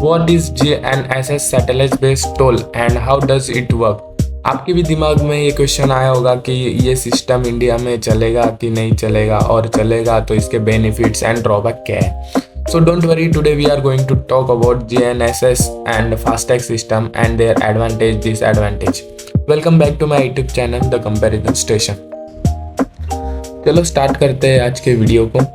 What is GNSS satellite based toll and how does it work? आपके भी दिमाग में ये क्वेश्चन आया होगा कि ये सिस्टम इंडिया में चलेगा कि नहीं चलेगा, और चलेगा तो इसके बेनिफिट्स एंड ड्रॉबैक क्या है. So don't worry, today we are going to talk about GNSS and FASTag system and their advantage, disadvantage. Welcome back to my YouTube channel, The Comparison Station. चलो स्टार्ट करते हैं आज के video को.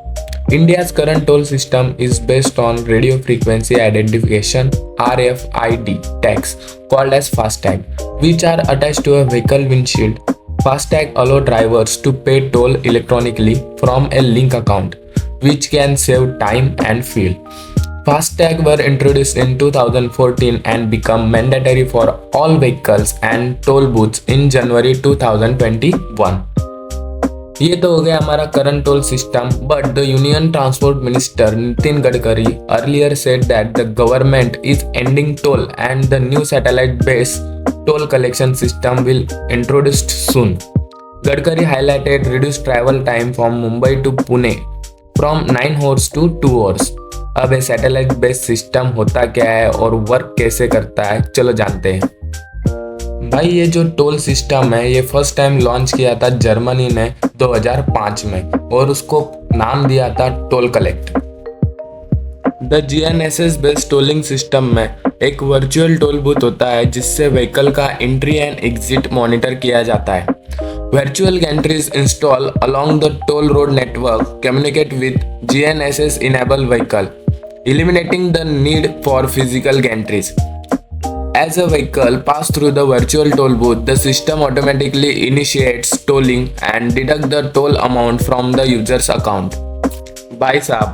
India's current toll system is based on radio frequency identification (RFID) tags called as FASTag, which are attached to a vehicle windshield. FASTag allow drivers to pay toll electronically from a link account, which can save time and fuel. FASTag were introduced in 2014 and become mandatory for all vehicles and toll booths in January 2021. ये तो हो गया हमारा current toll system, but the union transport minister Nitin Gadkari earlier said that the government is ending toll and the new satellite based toll collection system will introduced soon. Gadkari highlighted reduce travel time from Mumbai to Pune from 9 hours to 2 hours. अब ये satellite based system होता क्या है और work कैसे करता है, चलो जानते हैं. भाई ये जो टोल सिस्टम है ये फर्स्ट टाइम लॉन्च किया था जर्मनी ने 2005 में और उसको नाम दिया था toll collect. The GNSS based tolling system में एक वर्चुअल टोल बूथ होता है जिससे व्हीकल का एंट्री एंड एग्जिट मॉनिटर किया जाता है. Virtual gantries install along the toll road network communicate with GNSS enable vehicle, eliminating the need for physical gantries. As a vehicle passes through the virtual toll booth, the system automatically initiates tolling and deducts the toll amount from the user's account. भाई साहब,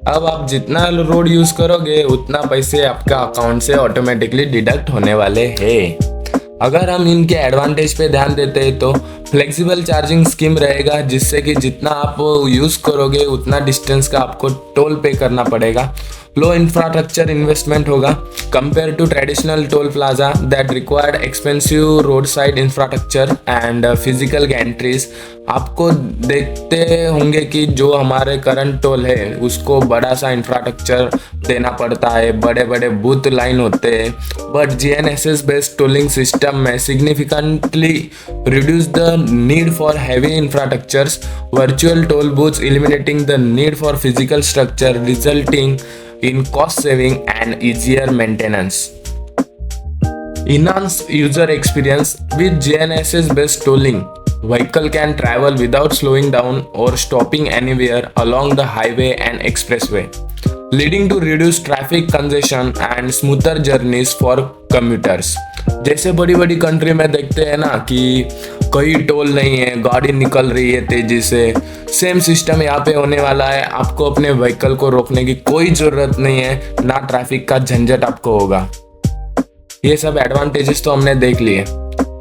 अब आप जितना road use करोगे उतना पैसे आपका account से ऑटोमेटिकली डिडक्ट होने वाले हैं. अगर हम इनके एडवांटेज पे ध्यान देते हैं तो फ्लेक्सिबल चार्जिंग स्कीम रहेगा, जिससे कि जितना आप यूज़ करोगे उतना डिस्टेंस का आपको टोल पे करना पड़ेगा. लो इंफ्रास्ट्रक्चर इन्वेस्टमेंट होगा compare to traditional toll plaza that required expensive road side infrastructure and physical gantries. आपको देखते होंगे कि जो हमारे करंट टोल है उसको बड़ा सा इंफ्रास्ट्रक्चर देना पड़ता है, बड़े बड़े बूथ लाइन होते हैं, but GNSS based tolling system में significantly reduce the need for heavy infrastructures, virtual toll booths eliminating the need for physical structure, resulting in cost saving and easier maintenance. Enhanced user experience with GNSS based tolling. Vehicle can travel without slowing down or stopping anywhere along the highway and expressway, leading to reduced traffic congestion and smoother journeys for commuters. जैसे बड़ी बड़ी country में देखते हैं ना कि कोई toll नहीं है, गाड़ी निकल रही है तेजी से, सेम सिस्टम यहाँ पे होने वाला है. आपको अपने व्हीकल को रोकने की कोई ज़रूरत नहीं है, ना ट्रैफिक का झंझट आपको होगा. ये सब एडवांटेजेस तो हमने देख लिए,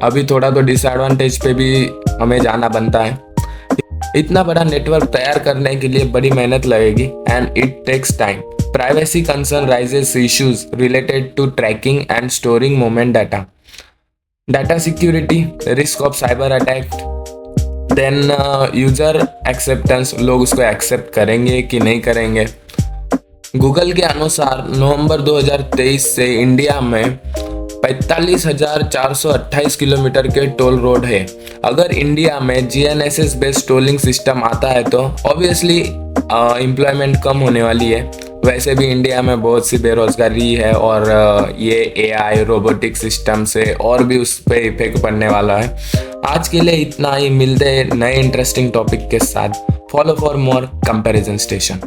अभी थोड़ा तो डिसएडवांटेज पे भी हमें जाना बनता है. इतना बड़ा नेटवर्क तैयार करने के लिए बड़ी मेहनत लगेगी and it takes time. Privacy concern raises issues related to tracking and storing movement data. Data security, risk of cyber attack, then user acceptance, लोग उसको एक्सेप्ट करेंगे कि नहीं करेंगे. गूगल के अनुसार नवंबर 2023 से इंडिया में 45,428 किलोमीटर के टोल रोड है. अगर इंडिया में GNSS बेस्ड टोलिंग सिस्टम आता है तो ऑब्वियसली एम्प्लॉयमेंट कम होने वाली है. वैसे भी इंडिया में बहुत सी बेरोजगारी है और ये AI रोबोटिक सिस्टम से और भी उस पर इफेक्ट पड़ने वाला है. आज के लिए इतना ही, मिलते हैं नए इंटरेस्टिंग टॉपिक के साथ. Follow for more comparison station.